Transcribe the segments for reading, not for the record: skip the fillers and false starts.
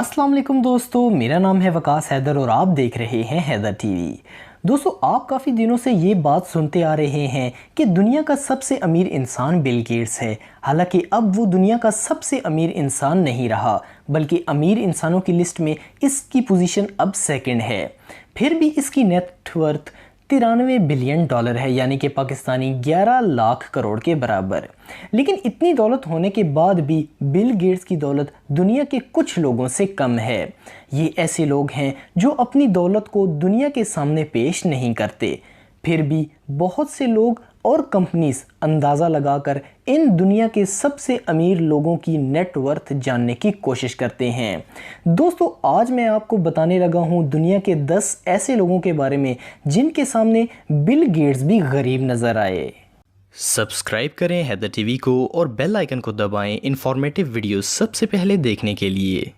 अस्सलाम वालेकुम दोस्तों, मेरा नाम है वकास हैदर और आप देख रहे हैं हैदर टीवी। दोस्तों, आप काफ़ी दिनों से ये बात सुनते आ रहे हैं कि दुनिया का सबसे अमीर इंसान बिल गेट्स है। हालांकि अब वो दुनिया का सबसे अमीर इंसान नहीं रहा, बल्कि अमीर इंसानों की लिस्ट में इसकी पोजीशन अब सेकंड है। फिर भी इसकी नेटवर्थ 93 बिलियन डॉलर है, यानी कि पाकिस्तानी 11 लाख करोड़ के बराबर। लेकिन इतनी दौलत होने के बाद भी बिल गेट्स की दौलत दुनिया के कुछ लोगों से कम है। ये ऐसे लोग हैं जो अपनी दौलत को दुनिया के सामने पेश नहीं करते। फिर भी बहुत से लोग और कंपनीज अंदाज़ा लगाकर इन दुनिया के सबसे अमीर लोगों की नेटवर्थ जानने की कोशिश करते हैं। दोस्तों, आज मैं आपको बताने लगा हूं दुनिया के 10 ऐसे लोगों के बारे में जिनके सामने बिल गेट्स भी गरीब नज़र आए। सब्सक्राइब करें हैदर टीवी को और बेल आइकन को दबाएं इंफॉर्मेटिव वीडियो सबसे पहले देखने के लिए।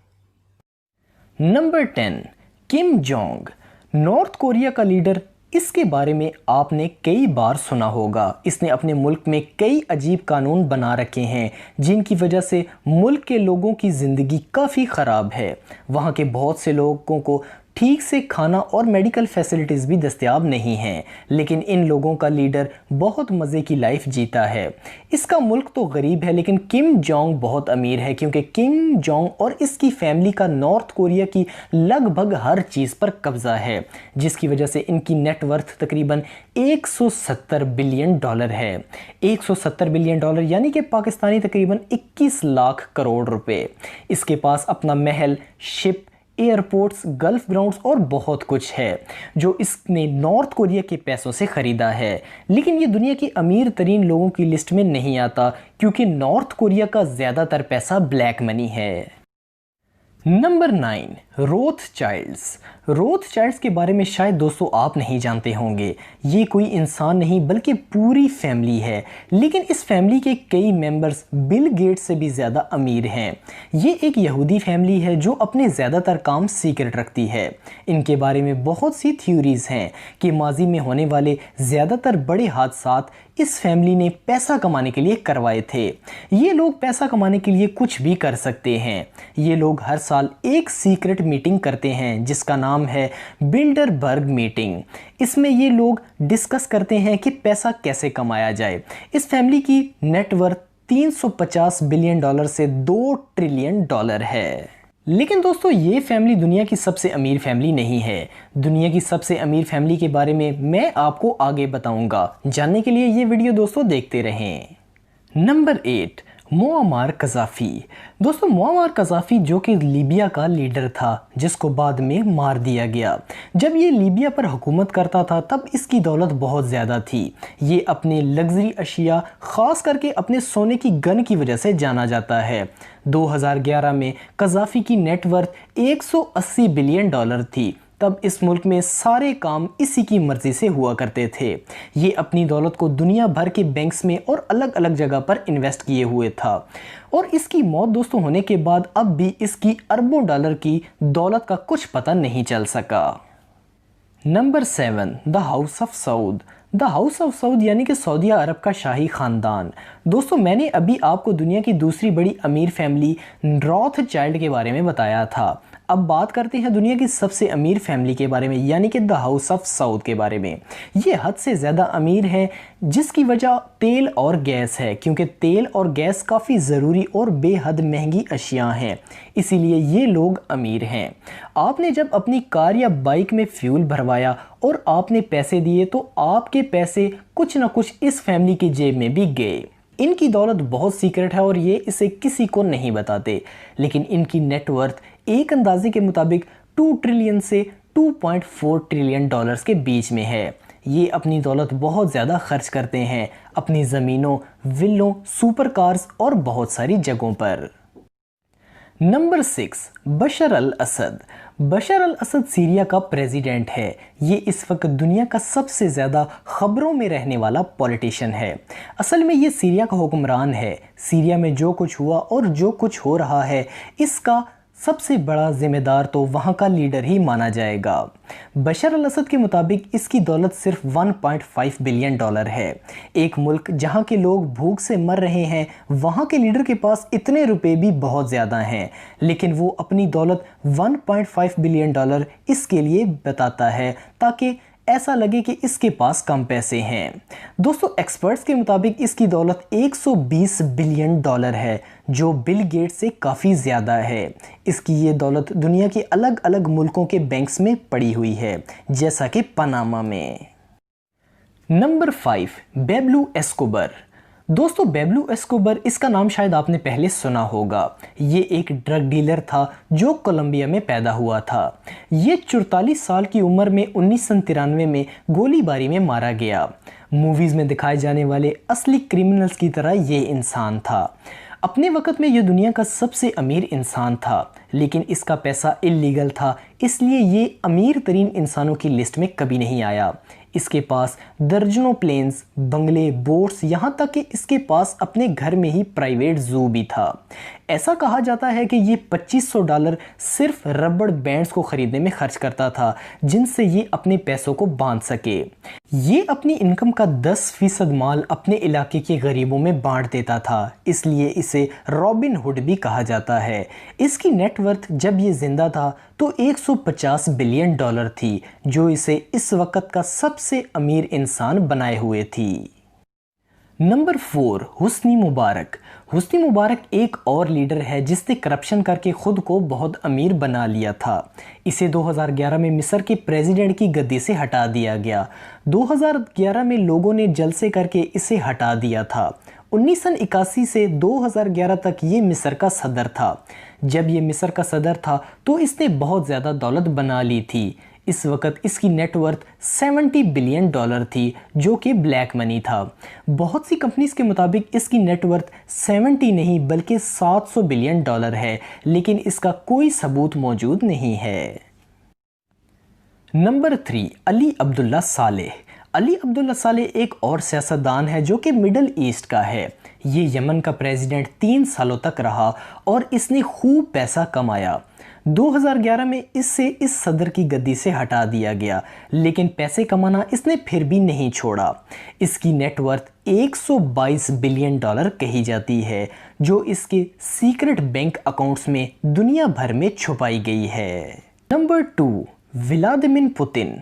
Number 10, Kim Jong, north Korea का लीडर। इसके बारे में आपने कई बार सुना होगा। इसने अपने मुल्क में कई अजीब कानून बना रखे हैं जिनकी वजह से मुल्क के लोगों की ज़िंदगी काफ़ी ख़राब है। वहाँ के बहुत से लोगों को ठीक से खाना और मेडिकल फैसिलिटीज़ भी दस्तयाब नहीं हैं, लेकिन इन लोगों का लीडर बहुत मज़े की लाइफ जीता है। इसका मुल्क तो गरीब है, लेकिन किम जोंग बहुत अमीर है, क्योंकि किम जोंग और इसकी फैमिली का नॉर्थ कोरिया की लगभग हर चीज़ पर कब्ज़ा है, जिसकी वजह से इनकी नेटवर्थ तकरीबन 170 बिलियन डॉलर है। 170 बिलियन डॉलर यानी कि पाकिस्तानी तकरीबन 21 लाख करोड़ रुपए। इसके पास अपना महल, शिप, एयरपोर्ट्स, गल्फ ग्राउंड्स और बहुत कुछ है जो इसने नॉर्थ कोरिया के पैसों से ख़रीदा है। लेकिन ये दुनिया की अमीर तरीन लोगों की लिस्ट में नहीं आता, क्योंकि नॉर्थ कोरिया का ज़्यादातर पैसा ब्लैक मनी है। नंबर 9, रोथचाइल्ड्स। रोथचाइल्ड्स के बारे में शायद दोस्तों आप नहीं जानते होंगे। ये कोई इंसान नहीं बल्कि पूरी फैमिली है, लेकिन इस फैमिली के कई मेंबर्स बिल गेट्स से भी ज़्यादा अमीर हैं। ये एक यहूदी फैमिली है जो अपने ज़्यादातर काम सीक्रेट रखती है। इनके बारे में बहुत सी थ्योरीज हैं कि माजी में होने वाले ज़्यादातर बड़े हादसात इस फैमिली ने पैसा कमाने के लिए करवाए थे। ये लोग पैसा कमाने के लिए कुछ भी कर सकते हैं। ये लोग हर साल एक सीक्रेट मीटिंग करते हैं जिसका नाम है बिल्डरबर्ग मीटिंग। इसमें ये लोग डिस्कस करते हैं कि पैसा कैसे कमाया जाए। इस फैमिली की नेटवर्थ 350 बिलियन डॉलर से 2 ट्रिलियन डॉलर है। लेकिन दोस्तों, ये फैमिली दुनिया की सबसे अमीर फैमिली नहीं है। दुनिया की सबसे अमीर फैमिली के बारे में मैं आपको आगे बताऊंगा। जानने के लिए ये वीडियो दोस्तों देखते रहें। Number 8, Muammar Gaddafi. दोस्तों, मुअम्मर कज़ाफ़ी जो कि लीबिया का लीडर था, जिसको बाद में मार दिया गया। जब ये लीबिया पर हुकूमत करता था तब इसकी दौलत बहुत ज़्यादा थी। ये अपने लग्जरी अशिया, ख़ास करके अपने सोने की गन की वजह से जाना जाता है। 2011 में कज़ाफ़ी की नेटवर्थ 180 बिलियन डॉलर थी। तब इस मुल्क में सारे काम इसी की मर्ज़ी से हुआ करते थे। ये अपनी दौलत को दुनिया भर के बैंक्स में और अलग अलग जगह पर इन्वेस्ट किए हुए था। और इसकी मौत दोस्तों होने के बाद अब भी इसकी अरबों डॉलर की दौलत का कुछ पता नहीं चल सका। Number 7, the house of Saud. The house of Saud यानी कि सऊदिया अरब का शाही ख़ानदान। दोस्तों, मैंने अभी आपको दुनिया की दूसरी बड़ी अमीर फैमिली रोथचाइल्ड के बारे में बताया था। अब बात करते हैं दुनिया की सबसे अमीर फैमिली के बारे में, यानी कि द हाउस ऑफ सऊद के बारे में। ये हद से ज़्यादा अमीर है, जिसकी वजह तेल और गैस है, क्योंकि तेल और गैस काफ़ी ज़रूरी और बेहद महंगी अशिया हैं, इसीलिए ये लोग अमीर हैं। आपने जब अपनी कार या बाइक में फ्यूल भरवाया और आपने पैसे दिए तो आपके पैसे कुछ ना कुछ इस फैमिली की जेब में भी गए। इनकी दौलत बहुत सीक्रेट है और ये इसे किसी को नहीं बताते, लेकिन इनकी नेटवर्थ एक अंदाजे के मुताबिक 2 ट्रिलियन से 2.4 ट्रिलियन डॉलर्स के बीच में है। ये अपनी दौलत बहुत ज़्यादा खर्च करते हैं अपनी ज़मीनों, विलों, सुपर कार्स और बहुत सारी जगहों पर। नंबर 6, बशर अल असद। बशर अल असद सीरिया का प्रेसिडेंट है। ये इस वक्त दुनिया का सबसे ज़्यादा ख़बरों में रहने वाला पॉलिटिशियन है। असल में ये सीरिया का हुक्मरान है। सीरिया में जो कुछ हुआ और जो कुछ हो रहा है, इसका سب سے بڑا ذمہ دار تو وہاں کا لیڈر ہی مانا جائے گا۔ بشار الاسد کے مطابق اس کی دولت صرف 1.5 بلین ڈالر ہے۔ ایک ملک جہاں کے لوگ بھوک سے مر رہے ہیں، وہاں کے لیڈر کے پاس اتنے روپے بھی بہت زیادہ ہیں، لیکن وہ اپنی دولت 1.5 بلین ڈالر اس کے لیے بتاتا ہے تاکہ ایسا لگے کہ اس کے پاس کم پیسے ہیں۔ دوستو، ایکسپرٹس کے مطابق اس کی دولت 120 بلین ڈالر ہے، جو بل گیٹس سے کافی زیادہ ہے۔ اس کی یہ دولت دنیا کے الگ الگ ملکوں کے بینکس میں پڑی ہوئی ہے، جیسا کہ پاناما میں۔ Number 5، Pablo Escobar. دوستو، پیبلو ایسکوبر، اس کا نام شاید آپ نے پہلے سنا ہوگا۔ یہ ایک ڈرگ ڈیلر تھا جو کولمبیا میں پیدا ہوا تھا۔ یہ 44 سال کی عمر میں 1993 میں گولی باری میں مارا گیا۔ موویز میں دکھائے جانے والے اصلی کرمنلز کی طرح یہ انسان تھا۔ اپنے وقت میں یہ دنیا کا سب سے امیر انسان تھا، لیکن اس کا پیسہ اللیگل تھا، اس لیے یہ امیر ترین انسانوں کی لسٹ میں کبھی نہیں آیا۔ اس کے پاس درجنوں پلینز، بنگلے، بوٹس، یہاں تک کہ اس کے پاس اپنے گھر میں ہی پرائیویٹ زو بھی تھا۔ ایسا کہا جاتا ہے کہ یہ $2500 صرف ربڑ بینڈز کو خریدنے میں خرچ کرتا تھا، جن سے یہ اپنے پیسوں کو باندھ سکے۔ یہ اپنی انکم کا 10% مال اپنے علاقے کے غریبوں میں بانٹ دیتا تھا، اس لیے اسے رابن ہوڈ بھی کہا جاتا ہے۔ اس کی نیٹ ورتھ جب یہ زندہ تھا تو $150 بلین تھی، جو اسے اس وقت کا سب سے امیر انسان بنائے ہوئے تھی۔ نمبر 4، حسنی مبارک۔ حسنی مبارک ایک اور لیڈر ہے جس نے کرپشن کر کے خود کو بہت امیر بنا لیا تھا۔ اسے 2011 میں مصر کے پریزیڈنٹ کی گدی سے ہٹا دیا گیا۔ 2011 میں لوگوں نے جلسے کر کے اسے ہٹا دیا تھا۔ 1981 سے 2011 تک یہ مصر کا صدر تھا۔ جب یہ مصر کا صدر تھا تو اس نے بہت زیادہ دولت بنا لی تھی۔ اس وقت اس کی نیٹ ورتھ 70 بلین ڈالر تھی، جو کہ بلیک منی تھا۔ بہت سی کمپنیز کے مطابق اس کی نیٹ ورتھ 70 نہیں بلکہ 700 بلین ڈالر ہے، لیکن اس کا کوئی ثبوت موجود نہیں ہے۔ نمبر 3، علی عبداللہ صالح۔ علی عبداللہ صالح ایک اور سیاستدان ہے جو کہ مڈل ایسٹ کا ہے۔ یہ یمن کا پریزیڈنٹ 3 سالوں تک رہا اور اس نے خوب پیسہ کمایا۔ 2011 میں اس سے اس صدر کی گدی سے ہٹا دیا گیا، لیکن پیسے کمانا اس نے پھر بھی نہیں چھوڑا۔ اس کی نیٹ ورتھ 122 بلین ڈالر کہی جاتی ہے، جو اس کے سیکرٹ بینک اکاؤنٹس میں دنیا بھر میں چھپائی گئی ہے۔ Number 2، Vladimir Putin.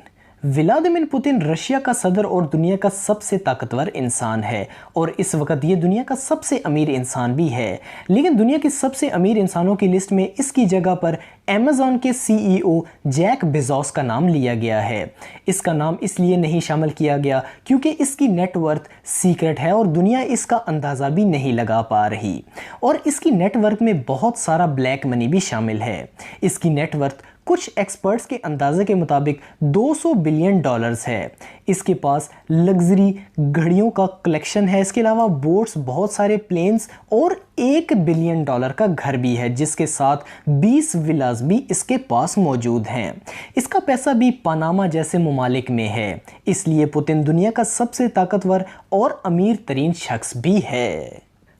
Vladimir Putin Russia کا صدر اور دنیا کا سب سے طاقتور انسان ہے، اور اس وقت یہ دنیا کا سب سے امیر انسان بھی ہے۔ لیکن دنیا کے سب سے امیر انسانوں کی لسٹ میں اس کی جگہ پر ایمیزون کے CEO جیک بیزوس کا نام لیا گیا ہے۔ اس کا نام اس لیے نہیں شامل کیا گیا کیونکہ اس کی نیٹ ورتھ سیکرٹ ہے اور دنیا اس کا اندازہ بھی نہیں لگا پا رہی، اور اس کی نیٹ ورتھ میں بہت سارا بلیک منی بھی شامل ہے۔ اس کی نیٹ ورتھ کچھ ایکسپرٹس کے اندازے کے مطابق 200 بلین ڈالرز ہے۔ اس کے پاس لگژری گھڑیوں کا کلیکشن ہے، اس کے علاوہ بوٹس، بہت سارے پلینز اور $1 بلین کا گھر بھی ہے، جس کے ساتھ 20 ولاز بھی اس کے پاس موجود ہیں۔ اس کا پیسہ بھی پاناما جیسے ممالک میں ہے، اس لیے پوتن دنیا کا سب سے طاقتور اور امیر ترین شخص بھی ہے۔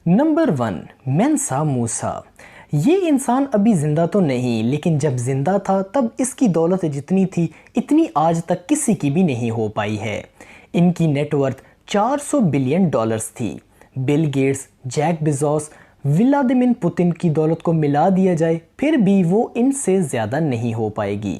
نمبر 1، مینسا موسیٰ۔ یہ انسان ابھی زندہ تو نہیں، لیکن جب زندہ تھا تب اس کی دولت جتنی تھی اتنی آج تک کسی کی بھی نہیں ہو پائی ہے۔ ان کی نیٹ ورتھ 400 بلین ڈالرز تھی۔ Bill Gates, Jeff Bezos, Vladimir Putin کی دولت کو ملا دیا جائے پھر بھی وہ ان سے زیادہ نہیں ہو پائے گی،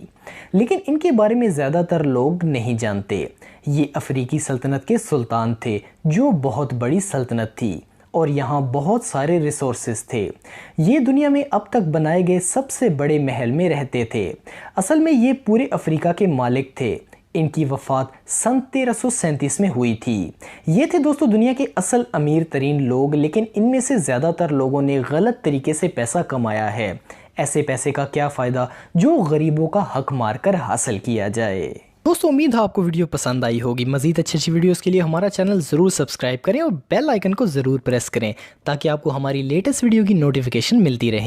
لیکن ان کے بارے میں زیادہ تر لوگ نہیں جانتے۔ یہ افریقی سلطنت کے سلطان تھے جو بہت بڑی سلطنت تھی، اور یہاں بہت سارے ریسورسز تھے۔ یہ دنیا میں اب تک بنائے گئے سب سے بڑے محل میں رہتے تھے۔ اصل میں یہ پورے افریقہ کے مالک تھے۔ ان کی وفات سن 1337 میں ہوئی تھی۔ یہ تھے دوستو دنیا کے اصل امیر ترین لوگ، لیکن ان میں سے زیادہ تر لوگوں نے غلط طریقے سے پیسہ کمایا ہے۔ ایسے پیسے کا کیا فائدہ جو غریبوں کا حق مار کر حاصل کیا جائے۔ دوستو امید ہے آپ کو ویڈیو پسند آئی ہوگی۔ مزید اچھی ویڈیوز کے لیے ہمارا چینل ضرور سبسکرائب کریں اور بیل آئیکن کو ضرور پریس کریں تاکہ آپ کو ہماری لیٹسٹ ویڈیو کی نوٹیفیکیشن ملتی رہے۔